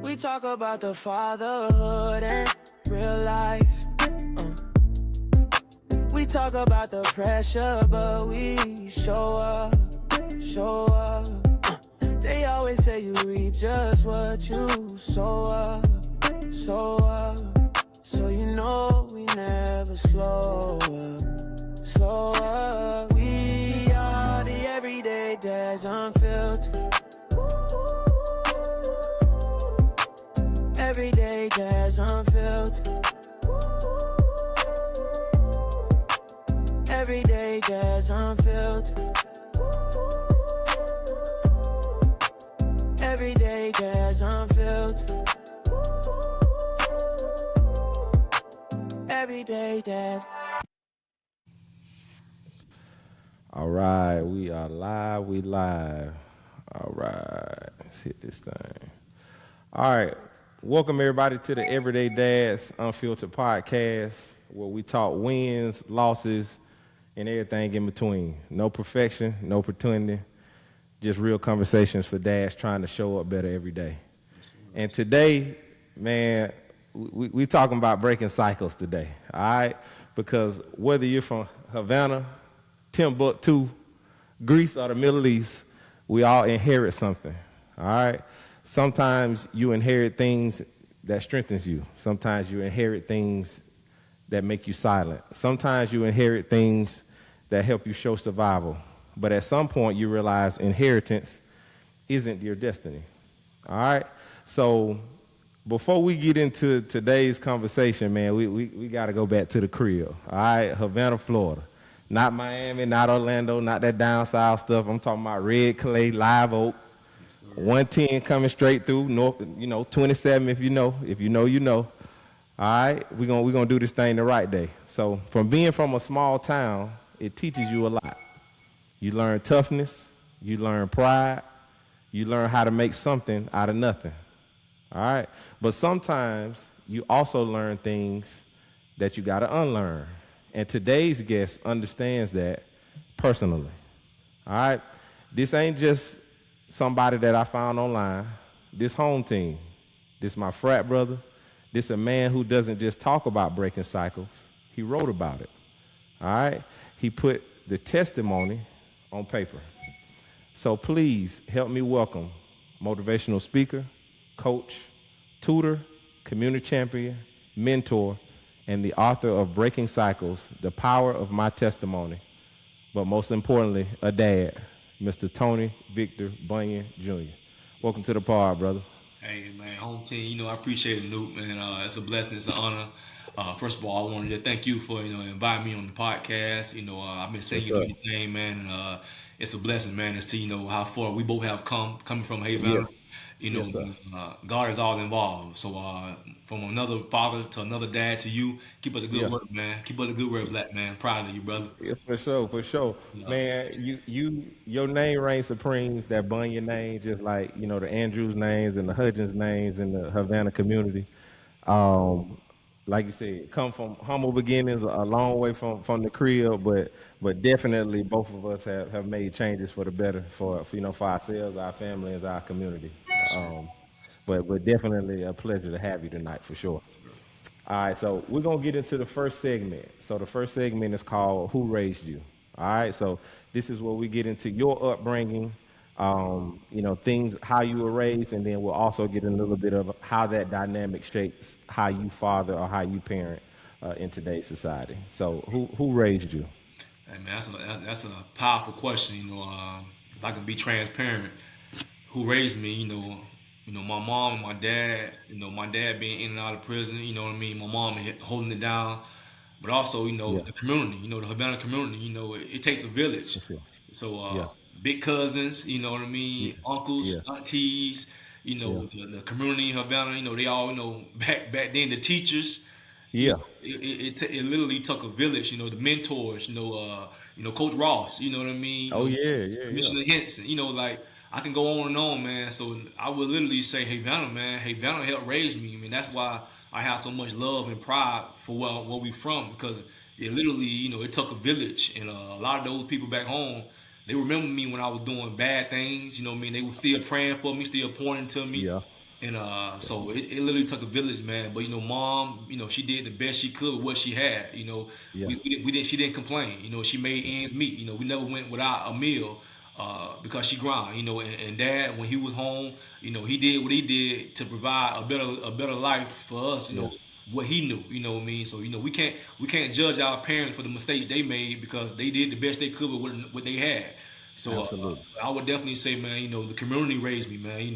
We talk about the fatherhood and real life. We talk about the pressure, but we show up, show up. They always say you reap just what you sow up, sow up. So you know we never slow up, slow up. We are the everyday dads unfiltered. Everyday dads unfiltered. Everyday dads unfiltered. Everyday dads unfiltered. Everyday dad. All right, we are live. We live. All right, let's hit this thing. All right, welcome everybody to the Everyday Dads Unfiltered podcast, where we talk wins, losses, and everything in between. No perfection, no pretending, just real conversations for dads trying to show up better every day. And today, man, we talking about breaking cycles today, all right? Because whether you're from Havana, Timbuktu, Greece, or the Middle East, we all inherit something, all right? Sometimes you inherit things that strengthens you. Sometimes you inherit things that make you silent. Sometimes you inherit things that help you show survival. But at some point, you realize inheritance isn't your destiny, all right? So before we get into today's conversation, man, we got to go back to the crib, all right? Havana, Florida. Not Miami, not Orlando, not that down south stuff. I'm talking about red clay, live oak, 110 coming straight through, north, 27 if you know. If you know, you know. All right, we're gonna do this thing the right day. So from being from a small town, it teaches you a lot. You learn toughness, you learn pride, you learn how to make something out of nothing. All right, but sometimes you also learn things that you got to unlearn. And today's guest understands that personally. All right, this ain't just somebody that I found online. This home team, this my frat brother. This a man who doesn't just talk about breaking cycles. He wrote about it. All right, he put the testimony on paper. So please help me welcome motivational speaker, coach, tutor, community champion, mentor, and the author of Breaking Cycles, The Power of My Testimony, but most importantly, a dad, Mr. Tony Victor Bunyan Jr. Welcome to the pod, brother. Hey man, home team. I appreciate it, Newt, man. It's a blessing, it's an honor. First of all, I wanted to thank you for inviting me on the podcast. I've been singing Yes, your name, man, and it's a blessing, man, to see how far we both have coming from Yeah. Havana. Yes, sir. God is all involved. So from another father to another dad to you, keep up the good Yeah. work, man. Keep up the good work, black man. Proud of you, brother. Yeah, for sure, for sure. Yeah. Man, your name reigns supreme, that Bunyan name, just like, the Andrews names and the Hudgens names in the Havana community. Um, like you said, come from humble beginnings, a long way from the crib, but definitely both of us have made changes for the better for ourselves, our families, our community. Um, but definitely a pleasure to have you tonight for sure. All right, so we're gonna get into the first segment. So the first segment is called "Who Raised You." All right, so this is where we get into your upbringing, things how you were raised, and then we'll also get in a little bit of how that dynamic shapes how you father or how you parent in today's society. So who raised you? Hey man, that's a powerful question. If I can be transparent, who raised me? My mom and my dad. My dad being in and out of prison. You know what I mean. My mom holding it down, but also Yeah, the community. The Havana community. It takes a village. for sure. So Yeah, big cousins. You know what I yeah, mean. Uncles, yeah, aunties. yeah, The community in Havana. They all back then the teachers. yeah. It literally took a village. The mentors. Coach Ross. You know what I mean. Oh yeah, yeah, yeah. Commissioner Henson. Like I can go on and on, man. So I would literally say, hey Vanna, man. Hey Vanna helped raise me. I mean, that's why I have so much love and pride for where we from because it literally, it took a village, and a lot of those people back home. They remember me when I was doing bad things, you know what I mean? They were still praying for me, still pointing to me. Yeah. And so it literally took a village, man. But mom, she did the best she could with what she had. Yeah. We didn't. She didn't complain. She made ends meet. We never went without a meal because she grind. And dad, when he was home, he did what he did to provide a better life for us. Yeah. What he knew. You know what I mean. So we can't judge our parents for the mistakes they made because they did the best they could with what they had. So Absolutely. I would definitely say, man, the community raised me, man.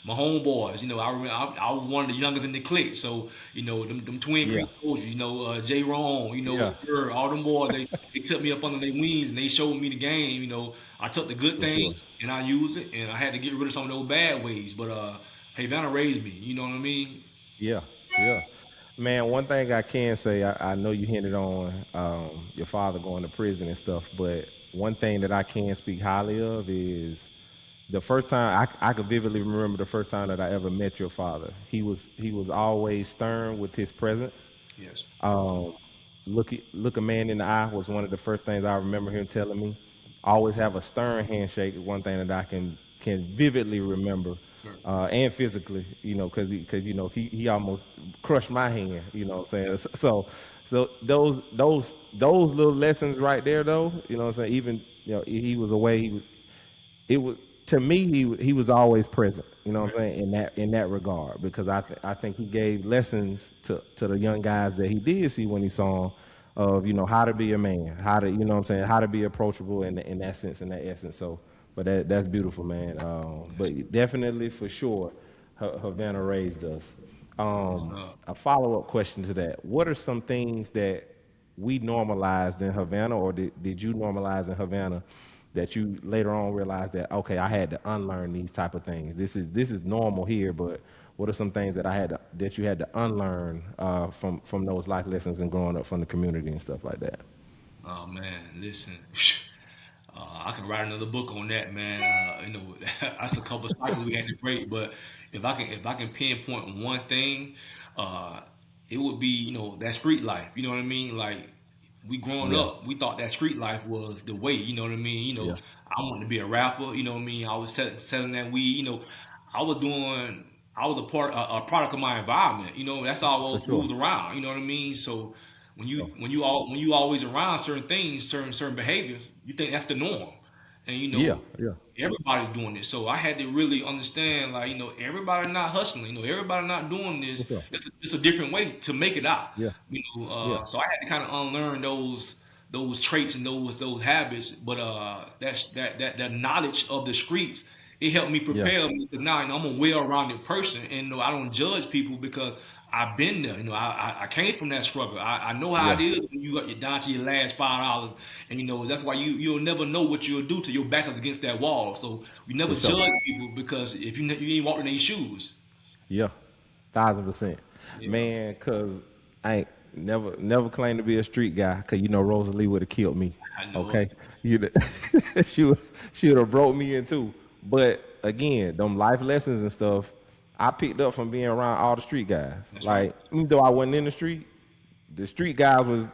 My homeboys, I remember I was one of the youngest in the clique. So, them Twin Yeah. Creek soldiers, Jay Ron, Yeah. her, all them boys, they took me up under their wings and they showed me the game. I took the good For sure. things and I used it, and I had to get rid of some of those bad ways. But hey, Vanna raised me. You know what I mean? Yeah. Yeah. Man, one thing I can say, I know you hinted on your father going to prison and stuff, but one thing that I can speak highly of is the first time I could vividly remember the first time that I ever met your father. He was always stern with his presence. Yes. Um, look a man in the eye was one of the first things I remember him telling me. Always have a stern handshake. One thing that I can vividly remember, Sure. and physically, because he almost crushed my hand. You know what I'm saying? So those little lessons right there, though. You know what I'm saying? Even he was away. It was to me he was always present. You know what I'm saying in that regard, because I think he gave lessons to the young guys that he did see when he saw 'em of how to be a man, how to what I'm saying, how to be approachable in that sense, in that essence. So, but that's beautiful, man. But definitely for sure, Havana raised us. A follow up question to that: what are some things that we normalized in Havana, or did you normalize in Havana, that you later on realized that, okay, I had to unlearn these type of things? This is normal here, but what are some things that you had to unlearn from those life lessons and growing up from the community and stuff like that? Oh man, listen. I can write another book on that, man. That's a couple of cycles we had to break. But if I can pinpoint one thing, uh, it would be that street life. You know what I mean? Like we growing Yeah, up, we thought that street life was the way. You know what I mean? yeah, I wanted to be a rapper. You know what I mean? I was selling that weed. I was doing. I was a product of my environment. That's all for I was sure. around. You know what I mean? So Yeah, when you always around certain things, certain behaviors, you think that's the norm, and yeah, yeah, everybody's doing it. So I had to really understand, like everybody not hustling, everybody not doing for this. sure. It's a different way to make it out. Yeah, yeah, So I had to kind of unlearn those traits and those habits. But that knowledge of the streets, it helped me yeah, prepare me because now I'm a well-rounded person, and I don't judge people because I've been there. I came from that struggle. I know how it yeah, is when you're down to your last $5, and that's why you'll never know what you'll do till your back is against that wall. So you never for sure. judge people because if you ain't walked in their shoes. Yeah, 1,000%, Yeah, man. Cause I ain't never claimed to be a street guy. Cause Rosalie would have killed me. I know Okay, it. she would have broke me in two. But again, them life lessons and stuff, I picked up from being around all the street guys. That's right. Like even though I wasn't in the street guys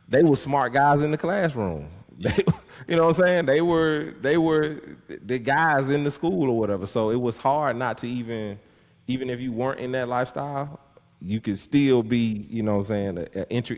they were smart guys in the classroom. Yeah, They, you know what I'm saying? They were the guys in the school or whatever. So it was hard not to even if you weren't in that lifestyle, you could still be, what I'm saying,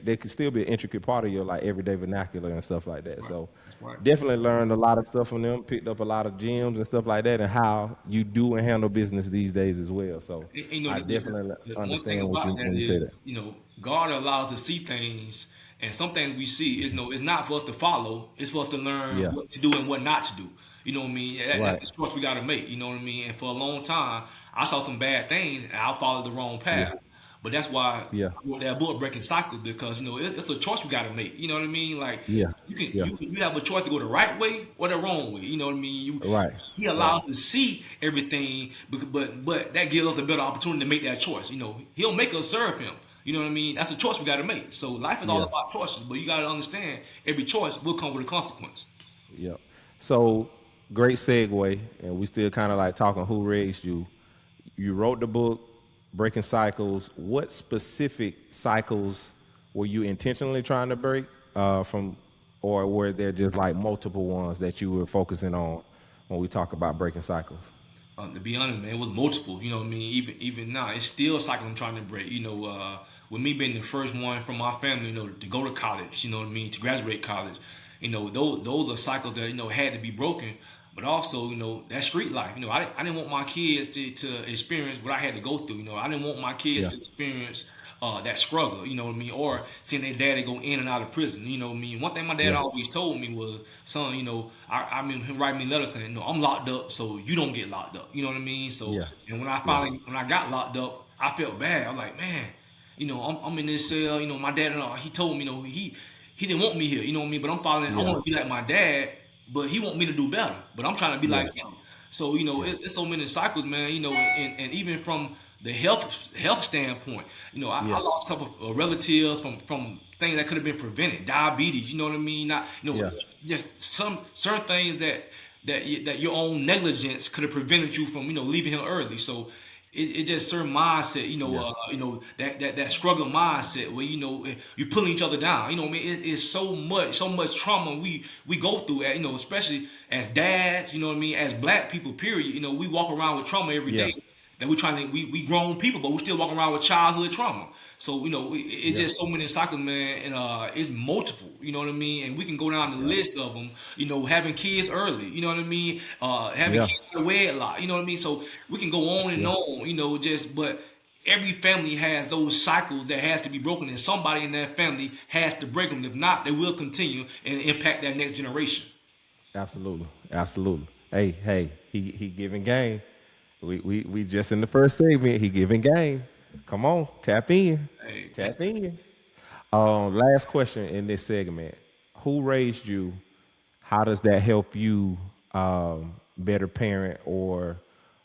they could still be an intricate part of your like everyday vernacular and stuff like that. right. So That's right. definitely learned a lot of stuff from them, picked up a lot of gems and stuff like that, and how you do and handle business these days as well. So And, I definitely the one thing understand about that when you say is, that. God allows us to see things, and some things we see is it's not for us to follow. It's for us to learn Yeah. what to do and what not to do. You know what I mean? That's Right. the choice we got to make. You know what I mean? And for a long time, I saw some bad things, and I followed the wrong Yeah. path. But that's why Yeah. I wrote that book, Breaking Cycles, because it's a choice we got to make. You know what I mean? Like Yeah. Yeah. you have a choice to go the right way or the wrong way. You know what I mean? Right. He Right. allows us to see everything, but that gives us a better opportunity to make that choice. He'll make us serve him. You know what I mean? That's a choice we got to make. So life is all Yeah. about choices, but you got to understand every choice will come with a consequence. Yep. So great segue, and we still kind of like talking who raised you. You wrote the book, Breaking Cycles. What specific cycles were you intentionally trying to break from, or were there just like multiple ones that you were focusing on when we talk about breaking cycles? To be honest, man, it was multiple. You know what I mean? Even now, it's still a cycle I'm trying to break. With me being the first one from my family, to go to college. You know what I mean? To graduate college. Those are cycles that had to be broken. But also, that street life. I didn't want my kids to experience what I had to go through. I didn't want my kids Yeah. to experience that struggle, you know what I mean, or seeing their daddy go in and out of prison, you know what I mean. One thing my dad Yeah. always told me was, son, I mean him writing me letters saying, no, I'm locked up, so you don't get locked up, you know what I mean. So, Yeah. and when I Yeah. finally when I got locked up, I felt bad. I'm like, man, I'm in this cell, my dad, he told me, he didn't want me here, you know what I mean. But I'm following, I Yeah. want to be like my dad, but he want me to do better. But I'm trying to be Yeah. like him. So Yeah. it's so many cycles, man. And even from the health standpoint, I Yeah. lost a couple of relatives from things that could have been prevented, diabetes. You know what I mean? Not Yeah. just some certain things that your own negligence could have prevented you from leaving him early. So it just certain mindset, Yeah. that struggle mindset where you're pulling each other down. You know what I mean? It's so much trauma we go through, especially as dads. You know what I mean? As black people, period. We walk around with trauma every Yeah. day. That we grown people, but we still walk around with childhood trauma. So it's Yeah. just so many cycles, man, and it's multiple. You know what I mean? And we can go down the Yeah. list of them. Having kids early. You know what I mean? Having Yeah. kids out of wedlock. You know what I mean? So we can go on and Yeah. on. But every family has those cycles that has to be broken, and somebody in that family has to break them. If not, they will continue and impact that next generation. Absolutely. Absolutely. Hey, he giving game. We just in the first segment, he giving game. Come on, tap in. Hey, Tap in. Last question in this segment. Who raised you? How does that help you better parent, or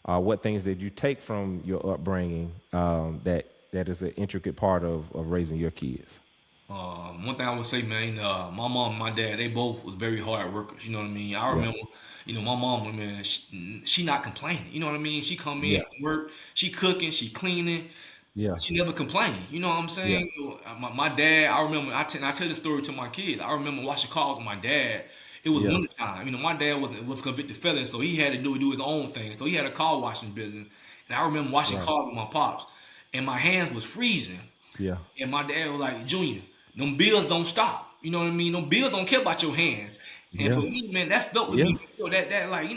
what things did you take from your upbringing that is an intricate part of raising your kids? One thing I would say, man, my mom and my dad, they both was very hard workers. You know what I mean? I Yeah. remember, my mom, man, she not complaining. You know what I mean? She come in, Yeah. work, she cooking, she cleaning. Yeah. She never complained. You know what I'm Yeah. saying? My dad, I remember, I tell this story to my kids. I remember washing cars with my dad. It was Yeah. winter time. My dad was a convicted felon, so he had to do his own thing. So he had a car washing business. And I remember washing Right. cars with my pops, and my hands was freezing. Yeah. And my dad was like, Junior, them bills don't stop. You know what I mean? Them bills don't care about your hands. And Yeah. for me, man, that's dope with Yeah. me. That like,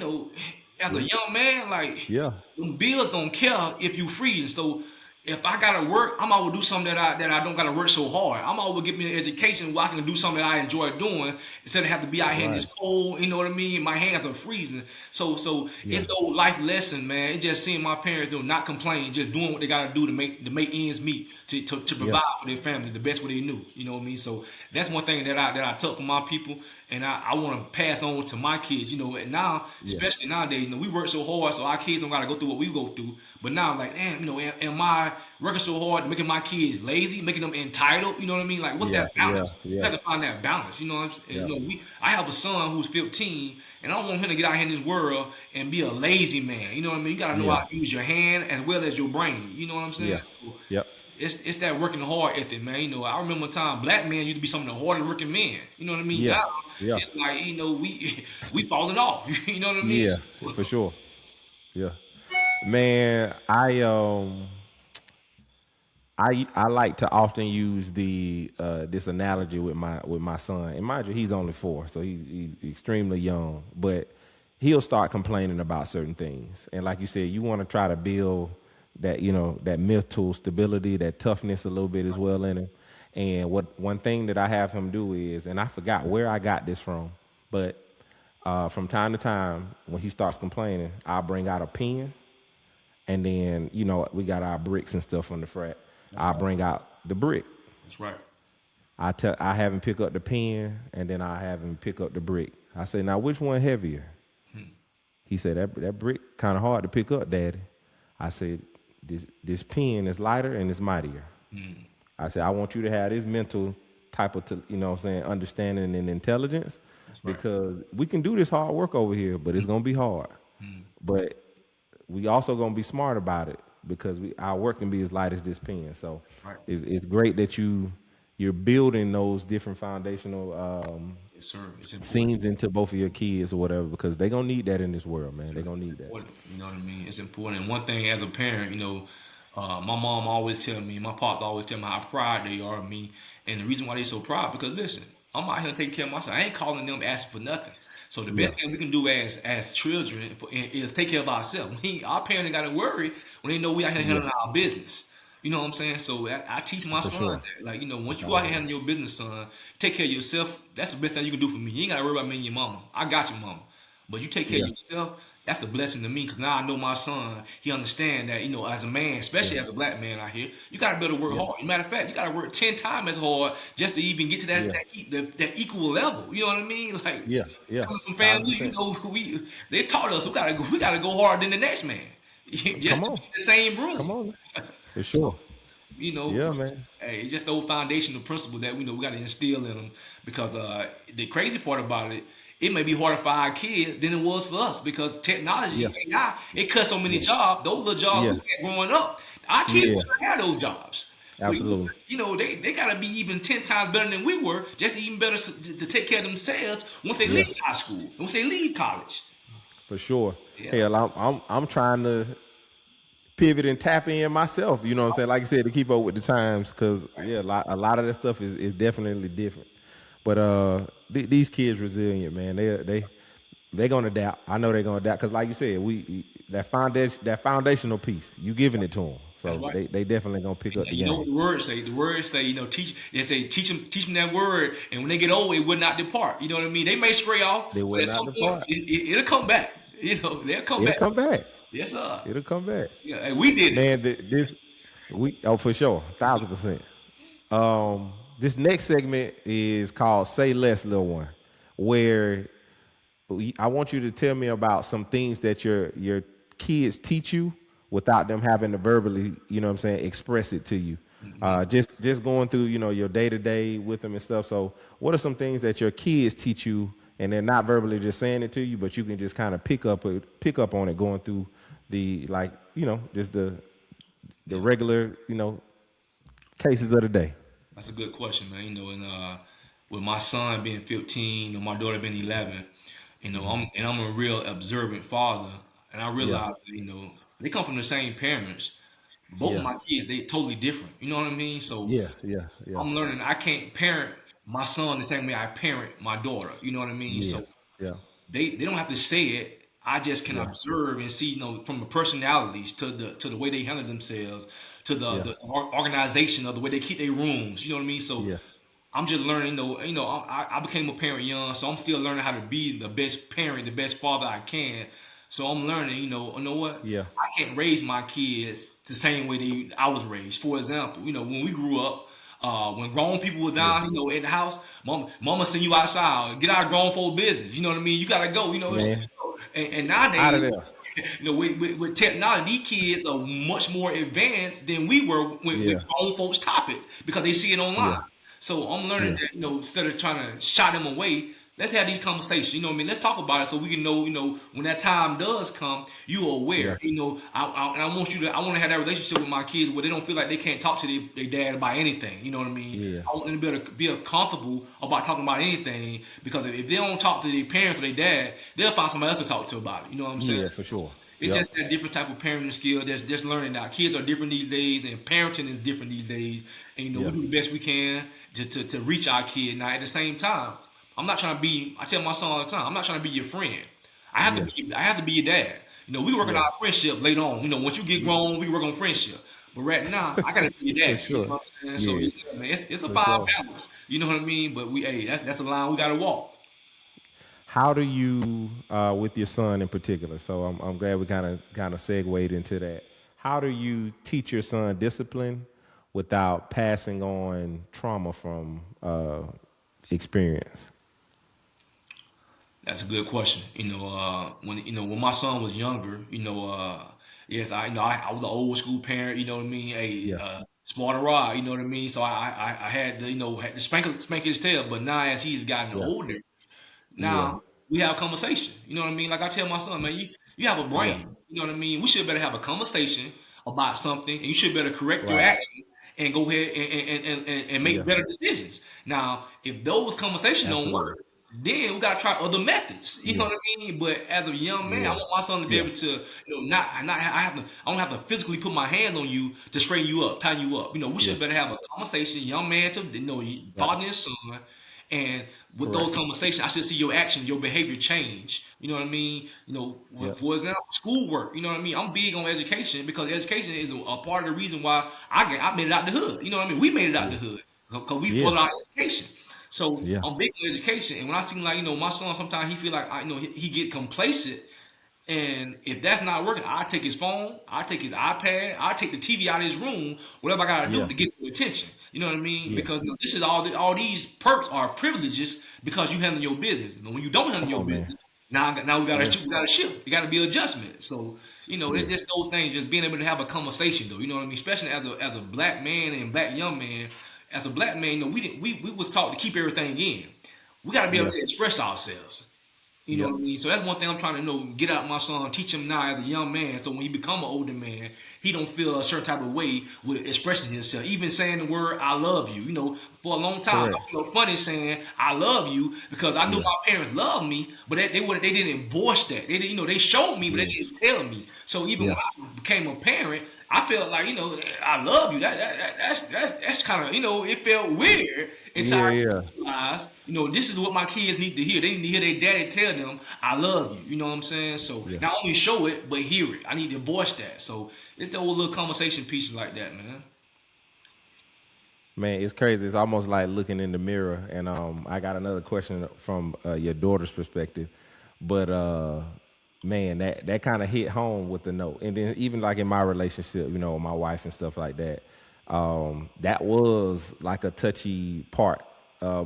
as a young man, like Yeah. them bills don't care if you freeze. So if I gotta work, I'm always do something that I don't gotta work so hard. I'm always get me an education where I can do something that I enjoy doing instead of have to be out here in Right. this cold. You know what I mean? My hands are freezing. So Yeah. it's no life lesson, man. It just seeing my parents not complain, just doing what they gotta do to make ends meet, to provide for their family the best way they knew. You know what I mean? So that's one thing that I took from my people, and I want to pass on to my kids. And now, Yeah. especially nowadays, we work so hard, so our kids don't gotta go through what we go through. But now, like, damn, am I working so hard, making my kids lazy, making them entitled? You know what I mean? Like, what's Yeah. that balance? Yeah. You have to find that balance. You know what I'm saying? Yeah. I have a son who's 15, and I don't want him to get out here in this world and be a lazy man. You know what I mean? You gotta know Yeah. how to use your hand as well as your brain. You know what I'm saying? Yeah. So Yep. it's that working hard ethic, man. I remember a time black men used to be some of the hardest working men. You know what I mean? Yeah. Now Yeah. it's like we falling off. You know what I mean? Yeah. For sure. Yeah. Man, I like to often use this analogy with my son. And mind you, he's only 4, so he's extremely young. But he'll start complaining about certain things. And like you said, you want to try to build that that mental stability, that toughness a little bit as well in him. And one thing that I have him do is, and I forgot where I got this from, but from time to time when he starts complaining, I'll bring out a pen, and then we got our bricks and stuff on the frat. I'll bring out the brick. That's right. I have him pick up the pen, and then I have him pick up the brick. I say, now which one heavier? He said, that brick kind of hard to pick up, Daddy. I said, this pen is lighter and it's mightier. I said, I want you to have this mental type of understanding and intelligence, because we can do this hard work over here, but it's gonna be hard. But we also gonna be smart about it, because our work can be as light as this pen. So Right. it's great that you're building those different foundational Yes, sir. It's important. seams into both of your kids or whatever, because they gonna need that in this world, man. They gonna It's need that. important. You know what I mean? It's important. And one thing as a parent, my mom always tell me, my pops always tell me how proud they are of me. And the reason why they so proud, because listen, I'm out here taking care of myself. I ain't calling them asking for nothing. So the Yeah, best thing we can do as children is take care of ourselves. Our parents ain't got to worry when they know we out here yeah, handling our business. You know what I'm saying? So I teach my for son sure. that, like, once That's you go out here all. handling your business, son, take care of yourself. That's the best thing you can do for me. You ain't got to worry about me and your mama. I got you, mama. But you take care of Yeah, yourself. That's the blessing to me because now I know my son. He understand that as a man, especially yeah, as a black man out here, you got to be able to work yeah, hard. As a matter of fact, you got to work 10 times as hard just to even get to yeah, that equal level. You know what I mean? Like yeah, yeah. coming from Thousand family, percent. they taught us we gotta go harder than the next man, just Come to be on, in the same come room. on, for So sure. Yeah, man. hey, it's just those foundational principles that we got to instill in them because the crazy part about it, it may be harder for our kids than it was for us because Yeah, technology, AI, it cuts so many yeah, jobs. Those little jobs yeah, we had growing up, our kids yeah. wouldn't have those jobs. So Absolutely, they gotta be even 10 times better than we were, just to even better to take care of themselves once they yeah, leave high school, once they leave college. for sure. Yeah, Hell, I'm trying to pivot and tap in myself. You know what I'm saying? Like I said, to keep up with the times, because yeah, a lot of that stuff is definitely different. But these kids resilient, man. They gonna adapt. I know they're gonna adapt because, like you said, that foundational piece, you giving it to them, that's so right. they definitely gonna pick up the You know what game. the words say? The words say, teach. They say, teach them that word, and when they get old, it will not depart. You know what I mean? They may stray off, They but will at not some point, depart. it'll come back. They'll come It'll back. come back. Yes, sir. It'll come back. Yeah, hey, we did it. Man, this we for sure, 1,000%. This next segment is called "Say Less, Little One," where I want you to tell me about some things that your kids teach you without them having to verbally, you know what I'm saying, express it to you. Just going through, your day to day with them and stuff. So, what are some things that your kids teach you, and they're not verbally just saying it to you, but you can just kind of pick up on it going through the like, just the regular, cases of the day. That's a good question, man. And with my son being 15 and my daughter being 11, I'm a real observant father, and I Yeah, realize that, they come from the same parents. Both of yeah, my kids, they totally different. You know what I mean? So yeah, yeah, yeah, I'm learning I can't parent my son the same way I parent my daughter. You know what I mean? yeah, So yeah, they don't have to say it. I just can yeah, observe and see, from the personalities to the way they handle themselves, to yeah, the organization of the way they keep their rooms. You know what I mean? So yeah, I'm just learning. I became a parent young, so I'm still learning how to be the best parent, the best father I can. So I'm learning. You know what? yeah, I can't raise my kids the same way I was raised. For example, when we grew up, when grown people was yeah. down, in the house, mama send you outside, get out of grown folk business. You know what I mean? You gotta go. Man, And out of nowadays, there. with technology, these kids are much more advanced than we were when Yeah, grown folks top it because they see it yeah, online. So I'm learning yeah, that, instead of trying to shy them away, let's have these conversations. You know what I mean? Let's talk about it so we can know, when that time does come, you are yeah, aware. And I want to have that relationship with my kids where they don't feel like they can't talk to their dad about anything. You know what I mean? yeah, I want them to be able to be comfortable about talking about anything because if they don't talk to their parents or their dad, they'll find somebody else to talk to about it. You know what I'm saying? yeah, for sure. It's Yep. just that different type of parenting skill. Just learning now. Kids are different these days, and parenting is different these days. And we Yeah, do the best we can to reach our kid. Now, at the same time, I'm not trying to be. I tell my son all the time, I'm not trying to be your friend. yeah, I have to be your dad. We work on yeah, our friendship later on. Once you get grown, we work on friendship. But right now, I gotta be your for dad. You know sure. what I'm saying? So Yeah, yeah, man, it's a for fine sure. balance. You know what I mean? But that's a line we gotta walk. How do you, with your son in particular? So I'm glad we kind of segued into that. How do you teach your son discipline without passing on trauma from experience? That's a good question. When my son was younger, yes, I was an old school parent. You know what I mean? Yeah, Smart or rod. You know what I mean? So I had to had to spank his tail. But now as he's gotten yeah, older, yeah, now we have conversation. You know what I mean? Like I tell my son, man, you have a yeah. brain. You know what I mean? We should better have a conversation about something, and you should better correct your Right. actions and go ahead and make Yeah, better decisions. Now, if those conversations don't work, absolutely. then we gotta try other methods. You know Yeah. what I mean? But as a young man, I Yeah. want my son to be Yeah. able to, I don't have to physically put my hands on you to straighten you up, tighten you up. We Yeah. should better have a conversation, young man to Right. father and son. And with Correct. those conversations, I should see your actions, your behavior change. You know what I mean? Yep. For example, schoolwork. You know what I mean? I'm big on education because education is a part of the reason why I made it out the hood. You know what I mean? We made it out the hood because we Yeah. followed our education. So Yeah. I'm big on education, and when I see like my son, sometimes he feel like he get complacent, and if that's not working, I take his phone, I take his iPad, I take the TV out of his room, whatever I gotta do Yeah. to get your attention. You know what I mean? Yeah. Because this is all these perks are privileges because you handle your business. When you don't handle Come your on, man. business, now we gotta Yeah. shift. We gotta be adjustment. So Yeah. it's just those things, just being able to have a conversation though. You know what I mean? Especially as a black man and black young man. As a black man, we was taught to keep everything in. We got to be able Yeah. to express ourselves. You know Yep. what I mean? So that's one thing I'm trying to get out of my son, teach him now as a young man. So when he become an older man, he don't feel a certain type of way with expressing himself. Even saying the word "I love you." For a long time, Correct. I feel funny saying "I love you" because I knew Yeah. my parents loved me, but they didn't voice that. They didn't, they showed me, but they Yeah. didn't tell me. So even Yeah. when I became a parent, I felt like I love you. That's kind of it felt weird until Yeah. I Yeah. realized this is what my kids need to hear. They need to hear their daddy tell them I love you. You know what I'm saying? So Yeah. not only show it but hear it. I need to voice that. So it's those little conversation pieces like that, man. Man, it's crazy. It's almost like looking in the mirror. And I got another question from your daughter's perspective, but man, that kind of hit home with the note. And then even like in my relationship, with my wife and stuff like that, that was like a touchy part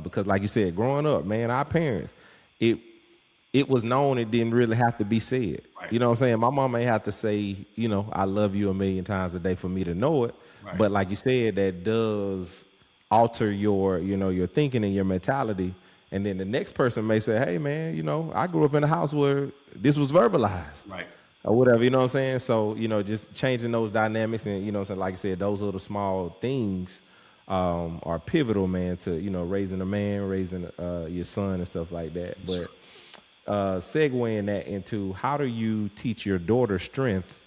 because, like you said, growing up, man, our parents, it was known it didn't really have to be said. Right. You know what I'm saying? My mom ain't have to say, I love you a million times a day for me to know it. Right. But like you said, that does alter your, your thinking and your mentality. And then the next person may say, hey man, I grew up in a house where this was verbalized. Right. Or whatever, you know what I'm saying? So, just changing those dynamics and, like I said, those little small things are pivotal, man, to, raising a man, raising your son and stuff like that. But segueing that into how do you teach your daughter strength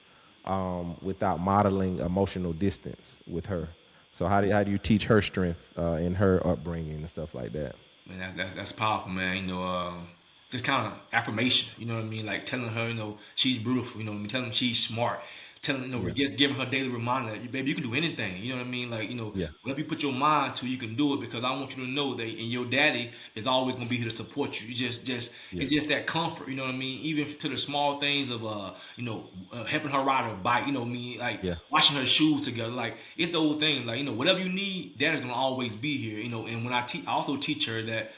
without modeling emotional distance with her? So how do you teach her strength in her upbringing and stuff like that? Man, that's powerful, man. Just kind of affirmation. You know what I mean? Like telling her, she's beautiful. You know what I mean? Telling her she's smart. Telling, just giving her daily reminder that, baby, you can do anything. You know what I mean? Like, Yeah. whatever you put your mind to, you can do it because I want you to know that, and your daddy is always gonna be here to support you. It's just that comfort. You know what I mean? Even to the small things of, helping her ride her bike. You know what I mean? Like washing her shoes together. Like it's the old thing. Like whatever you need, daddy's gonna always be here. And when I also teach her that.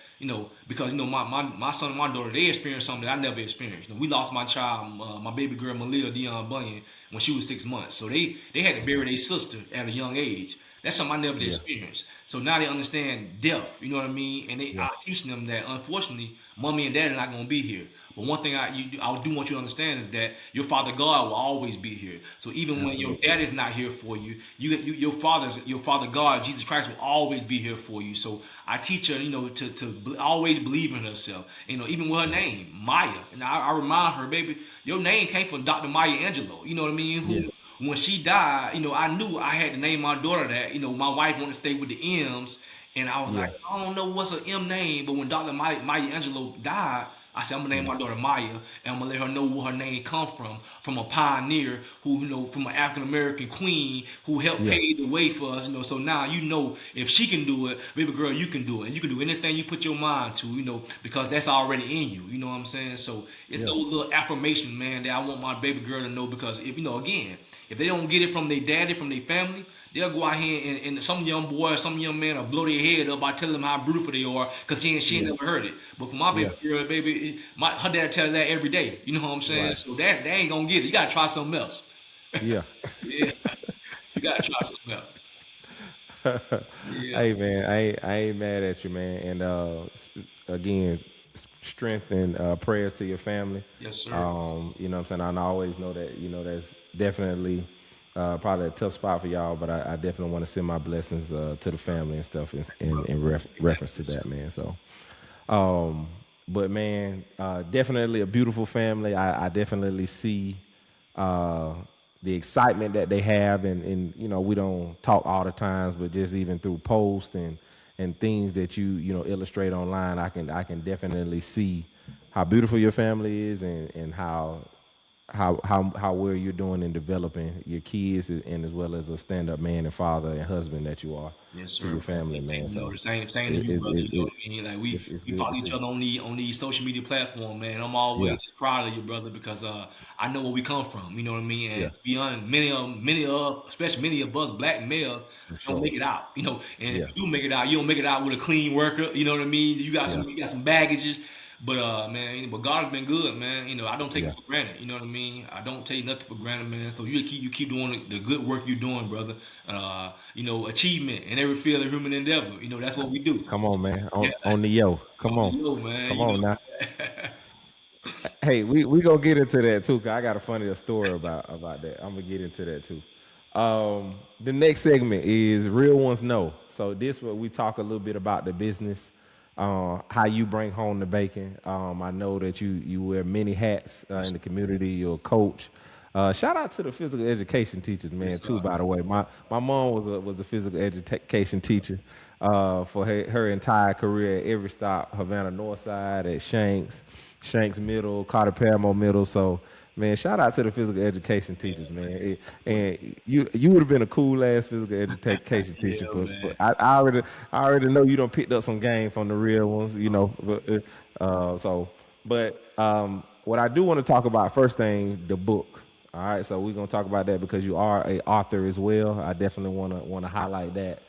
Because my son and my daughter, they experienced something that I never experienced. We lost my child, my baby girl Malia Dion Bunyan, when she was 6 months. So they had to bury their sister at a young age. That's something I never experienced. So now they understand death, you know what I mean? And I teaching them that unfortunately, mommy and daddy are not gonna be here. But one thing I do want you to understand is that your Father God will always be here. So even when your dad is not here for you, your Father God, Jesus Christ, will always be here for you. So I teach her, to always believe in herself. Even with her name, Maya, and I remind her, baby, your name came from Dr. Maya Angelou. You know what I mean? When she died, I knew I had to name my daughter that. My wife wanted to stay with the M's, and I was like, I don't know what's an M name, but when Dr. Maya Angelou died, I said, I'm gonna name my daughter Maya, and I'm gonna let her know where her name come from a pioneer who, from an African American queen who helped pave the way for us, So now if she can do it, baby girl, you can do it, and you can do anything you put your mind to, because that's already in you. You know what I'm saying? So it's those little affirmation, man, that I want my baby girl to know, because if again, if they don't get it from their daddy, from their family, they'll go out here and some young boy or some young man will blow their head up by telling them how beautiful they are because she ain't never heard it. But for my baby girl, baby, her dad tells her that every day. You know what I'm saying? Right. So that they ain't gonna get it. You gotta try something else. Yeah. Yeah. You gotta try something else. Hey man, I ain't mad at you, man. And again, strength and prayers to your family. Yes, sir. You know what I'm saying? I always know that, that's definitely probably a tough spot for y'all, but I definitely want to send my blessings to the family and stuff in reference to that, man. So But man, definitely a beautiful family. I definitely see the excitement that they have, and you know, we don't talk all the times, but just even through posts and things that you know illustrate online, I can definitely see how beautiful your family is, and how well you're doing in developing your kids, and as well as a stand-up man and father and husband that you are Yes, to sir. your family, And, man. you know, So the same to it, you, it, brother. it, You know it, what I mean? Like it's we good follow to each see. other on these social media platforms, man. I'm always Yeah, just proud of you, brother, because I know where we come from. You know what I mean? yeah, And beyond many of, especially many of us black males, for don't sure. make it out. You know, and if Yeah, you do make it out, you don't make it out with a clean worker. You know what I mean? yeah, You got some baggages. But man, but God has been good, man. You know, I don't take yeah. it for granted. You know what I mean? I don't take nothing for granted, man. So you keep doing the good work you're doing, brother. You know, achievement in every field of human endeavor. You know, that's what we do. Come on, man. Yeah, On the yo. Come on. yo, man. Come You on now. know, Hey, we gonna get into that too, cause I got a funny story about that. I'm gonna get into that too. The next segment is real ones know. So this where we talk a little bit about the business, how you bring home the bacon. I know that you wear many hats in the community. You're a coach. Shout out to the physical education teachers, man, yes, too. By the way, my mom was a physical education teacher for her entire career at every stop, Havana Northside, at Shanks Middle, Carter Paramore Middle. So, man, shout out to the physical education teachers, man. And you would have been a cool ass physical education teacher. yeah, But man. I already know you don't picked up some game from the real ones, you know. But what I do want to talk about first thing, the book. All right, so we're gonna talk about that because you are a author as well. I definitely wanna highlight that.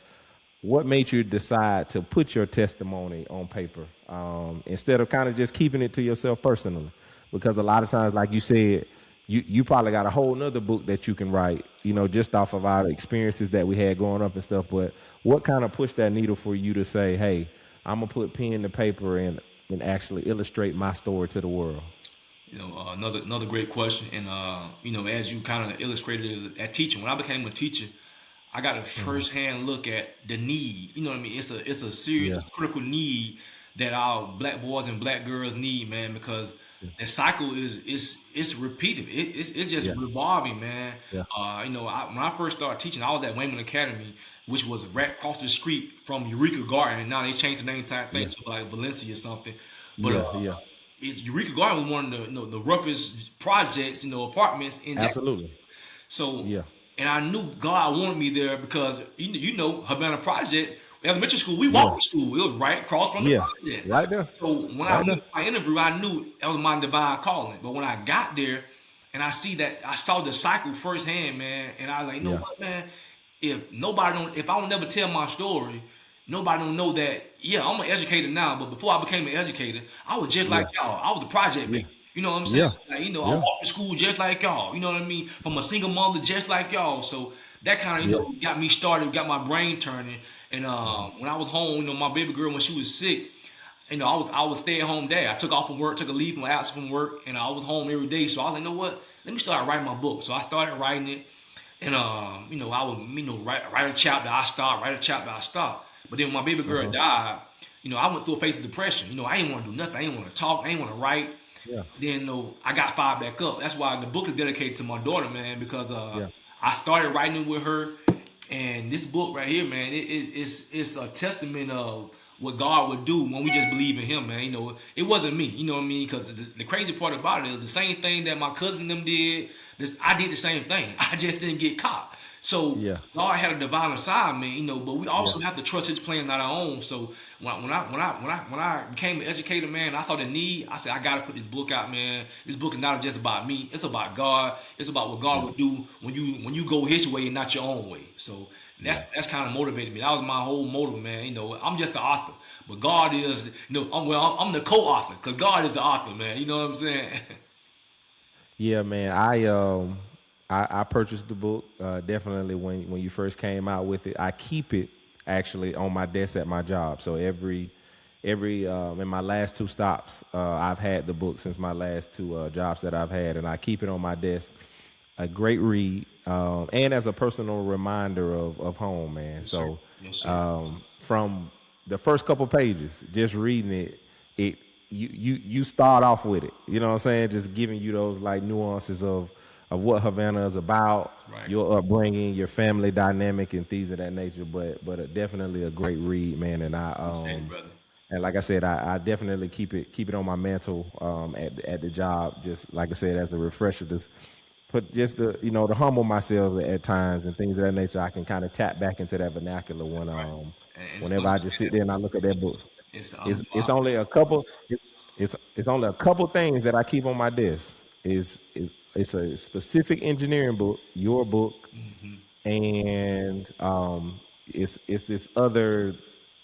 What made you decide to put your testimony on paper instead of kind of just keeping it to yourself personally? Because a lot of times, like you said, you probably got a whole nother book that you can write, you know, just off of our experiences that we had growing up and stuff. But what kind of pushed that needle for you to say, hey, I'm gonna put pen to paper and actually illustrate my story to the world? You know, another great question. And you know, as you kind of illustrated at teaching, when I became a teacher, I got a firsthand look at the need. You know what I mean? It's a serious Yeah, critical need that our black boys and black girls need, man, because the cycle it's repeated. It's just yeah, revolving, man. yeah, You know, when I first started teaching, I was at Wayman Academy, which was right across the street from Eureka Garden, and now they changed the name type thing yeah, to like Valencia or something. But yeah, yeah. it's Eureka Garden was one of the the roughest projects, apartments in Jacksonville. Absolutely. So, Yeah, and I knew God wanted me there because you know Havana Project, elementary school, we yeah, walked to school. It was right across from the yeah. project. Right there. So when I Right went there. to my interview, I knew that was my divine calling. But when I got there and I saw the cycle firsthand, man, and I was like, you know Yeah, what, man, if I don't never tell my story, nobody don't know that. Yeah, I'm an educator now, but before I became an educator, I was just yeah, like y'all. I was the project yeah, baby. You know what I'm saying? yeah, Like, I yeah, walked to school just like y'all. You know what I mean? From a single mother, just like y'all. So that kind of yeah. got me started, got my brain turning. And when I was home, my baby girl when she was sick, I was stay at home dad. I took off from work, took a leave from absence from work, and I was home every day. So I was like, you know what? Let me start writing my book. So I started writing it, and I would write a chapter, I stop, write a chapter, I stop. But then when my baby girl Uh-huh. died, I went through a phase of depression. I didn't want to do nothing. I didn't want to talk. I didn't want to write. Yeah, Then I got fired back up. That's why the book is dedicated to my daughter, man, because yeah, I started writing it with her, and this book right here, man, it's a testament of what God would do when we just believe in Him, man. It wasn't me, you know what I mean? Because the crazy part about it is the same thing that my cousin and them did. I did the same thing. I just didn't get caught. So yeah, God had a divine assignment, but we yeah, also have to trust His plan, not our own. So when I became an educator, man, I saw the need. I said I gotta put this book out, man. This book is not just about me. It's about God. It's about what God yeah, would do when you go His way and not your own way. So yeah. that's kind of motivated me. That was my whole motive, man. I'm just the author, but God is. I'm the co-author because God is the author, man. You know what I'm saying? Yeah, man. I purchased the book definitely when you first came out with it. I keep it actually on my desk at my job. So every in my last two stops, I've had the book since my last two jobs that I've had, and I keep it on my desk. A great read, and as a personal reminder of home, man. Yes, sir. So Yes, sir. from the first couple pages, just reading it, you start off with it. You know what I'm saying? Just giving you those like nuances of what Havana is about, Right. your upbringing, your family dynamic, and things of that nature. But definitely a great read, man. And Appreciate it, brother. and like I said, I definitely keep it on my mantle at the job. Just like I said, as a refresher, just put just to humble myself at times and things of that nature. I can kind of tap back into that vernacular Right. And it's whenever funny I you just say sit that. there and I look at that book. It's It's only a couple. It's only a couple things that I keep on my desk. It's a specific engineering book, your book, and it's this other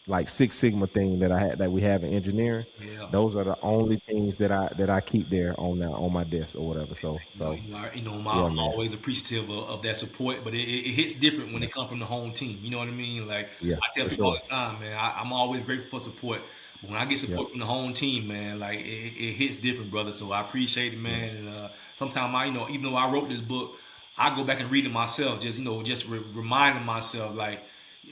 like Six Sigma thing that we have in engineering. yeah. Those are the only things that I keep there on my desk or whatever. Yeah, I'm man. always appreciative of that support, but it hits different when Yeah, it comes from the home team. You know what I mean? Like yeah, I tell for people all sure. the time, man, I'm always grateful for support. But when I get Yep, support from the home team, man, like it hits different, brother. So I appreciate it, yeah, man. And sometimes even though I wrote this book, I go back and read it myself, just reminding myself, like,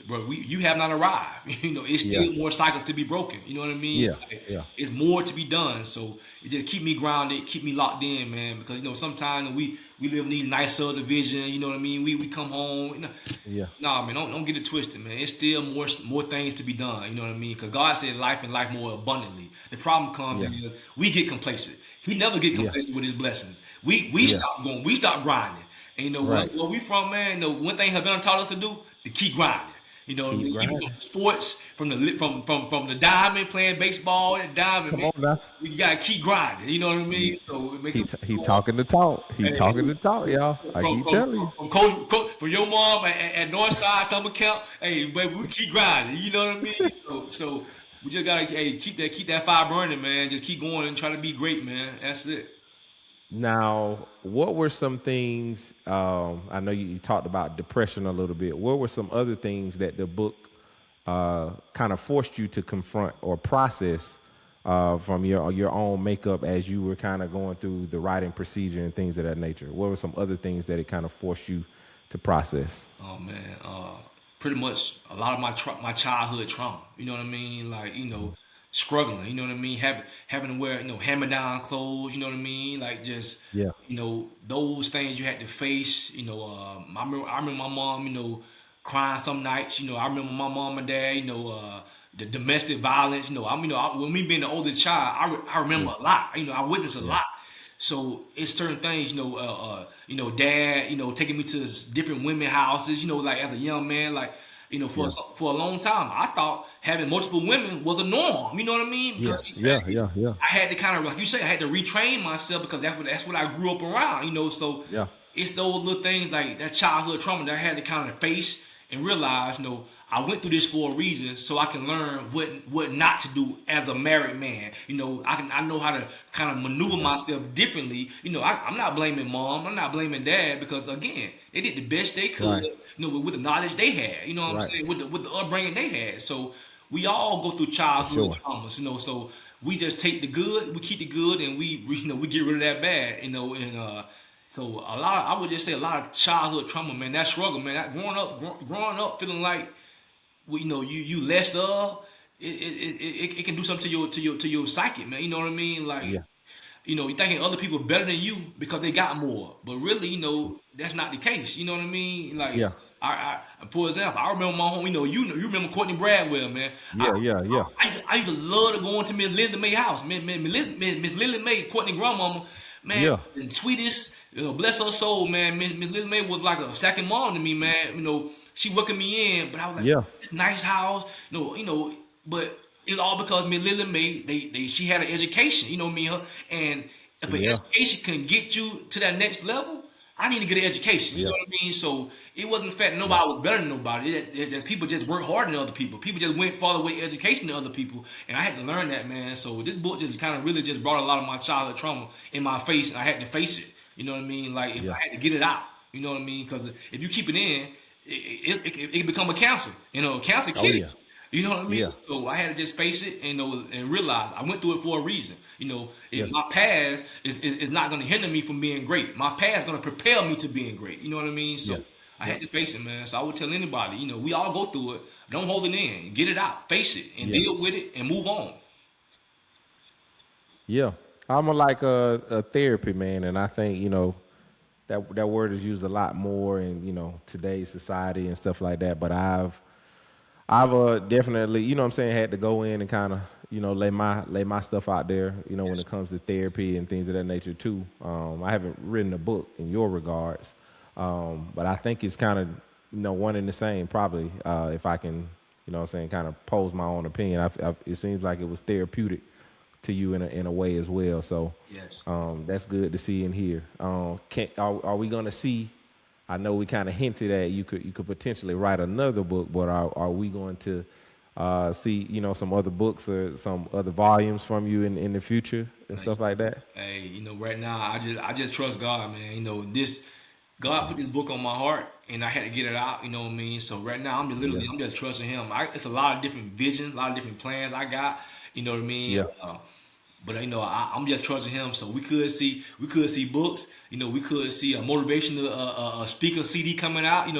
bro, you have not arrived. It's yeah, still more cycles to be broken. You know what I mean? yeah, Like, yeah, it's more to be done. So it just keep me grounded, keep me locked in, man. Because sometimes we live in these nice subdivisions. You know what I mean? We come home. yeah, Nah, man, don't get it twisted, man. It's still more things to be done. You know what I mean? Because God said life and life more abundantly. The problem comes yeah, is we get complacent. He never get yeah, complacent with his blessings. We yeah. stop going. We stop grinding. And Right. where we from, man. One thing Havana taught us to do to keep grinding. You know what I Keep mean? Even grinding. from sports, from the diamond, playing baseball and diamond, Come man. on now. We gotta keep grinding. You know what I mean? He So it make he it t- he go on. talking the talk. He Hey, talking the talk, y'all. I from keep from telling you. from coach from your mom at Northside Summer Camp. Hey, baby, we keep grinding. You know what I mean? So we just gotta keep that fire burning, man. Just keep going and try to be great, man. That's it. Now, what were some things? I know you talked about depression a little bit. What were some other things that the book kind of forced you to confront or process from your own makeup as you were kind of going through the writing procedure and things of that nature? What were some other things that it kind of forced you to process? Oh man, pretty much a lot of my childhood trauma. You know what I mean? Like struggling. You know what I mean? Having to wear hand me down clothes. You know what I mean? Like just Yeah, those things you had to face. I remember my mom. Crying some nights. I remember my mom and dad. The domestic violence. When me being the older child, I yeah, remember a lot. I witnessed a yeah, lot. So it's certain things, dad, taking me to different women houses, like as a young man, like, yeah, for a long time, I thought having multiple women was a norm. You know what I mean? yeah, Because yeah, yeah, yeah, I had to kind of, like you say, I had to retrain myself because that's what I grew up around. So yeah, it's those little things like that childhood trauma that I had to kind of face and realize, I went through this for a reason, so I can learn what not to do as a married man. I know how to kind of maneuver yeah. myself differently. I'm not blaming mom, I'm not blaming dad because again, they did the best they could, Right, with the knowledge they had. You know what I'm right, saying? With the upbringing they had. So we all go through for childhood sure. traumas. So we just take the good, we keep the good, and we get rid of that bad. So I would just say a lot of childhood trauma, man. That struggle, man. That growing up, feeling like you less of it can do something to your psyche, man. You know what I mean? Like Yeah, you're thinking other people better than you because they got more, but really, that's not the case. You know what I mean? Like yeah, for example, I remember my home. You remember Courtney Bradwell, man. I, yeah, yeah, yeah, I used to love to go into Miss Lily Mae house. Miss Lily Mae, Courtney grandmama, man, yeah, the sweetest. Bless her soul, man. Miss Lily Mae was like a second mom to me, man. She welcomed me in, but I was like, yeah, this nice house, but it's all because Miss Lily Mae, she had an education, me, her, and if an yeah, education can get you to that next level, I need to get an education. You know yeah, what I mean? So it wasn't the fact that yeah, nobody was better than nobody. It's just people just work harder than other people. People just went farther away education than other people, and I had to learn that, man. So this book just kind of really just brought a lot of my childhood trauma in my face, and I had to face it. You know what I mean? Like if yeah. I had to get it out. You know what I mean? Because if you keep it in, it can become a cancer. Cancer Oh kill you. yeah, You know what I mean? yeah, So I had to just face it and realize I went through it for a reason. yeah, If my past is not going to hinder me from being great. My past is going to propel me to being great. You know what I mean? yeah, So I yeah, had to face it, man. So I would tell anybody, we all go through it. Don't hold it in. Get it out. Face it and yeah. deal with it and move on. Yeah, I'm like a therapy man, and I think that word is used a lot more in today's society and stuff like that. But I've definitely, what I'm saying, had to go in and kind of, lay my stuff out there, when it comes to therapy and things of that nature too. I haven't written a book in your regards, but I think it's kind of, one and the same probably, if I can, what I'm saying, kind of pose my own opinion. It seems like it was therapeutic to you in a way as well. So Yes. that's good to see and hear. Are we gonna see? I know we kind of hinted at you could potentially write another book, but are we going to see some other books or some other volumes from you in the future and stuff like that? Hey, right now I just trust God, man. This God put this book on my heart, and I had to get it out. You know what I mean? So right now Yeah, I'm just trusting Him. It's a lot of different visions, a lot of different plans I got. You know what I mean? yeah, But I'm just trusting Him. So we could see books. We could see a motivational speaker CD coming out.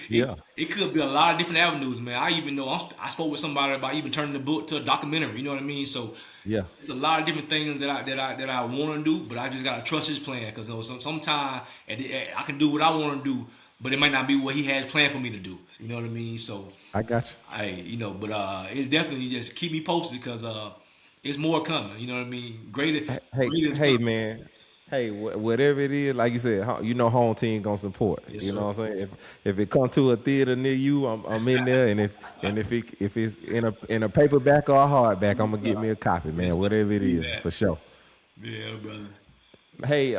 yeah, It could be a lot of different avenues, man. I even know I spoke with somebody about even turning the book to a documentary. You know what I mean? So yeah. it's a lot of different things that I want to do, but I just gotta trust His plan because sometimes I can do what I want to do, but it might not be what He has planned for me to do. You know what I mean? So I got you. but it definitely just keep me posted because it's more coming. You know what I mean? Hey, Greater is hey, coming. man. Hey, whatever it is, like you said, home team gonna support. Yes, You sir. know what I'm saying? If it come to a theater near you, I'm in there, and if it's in a paperback or a hardback, I'm gonna get me a copy, man. Yes, sir. Whatever it See is, that. for sure. Yeah, brother. Hey,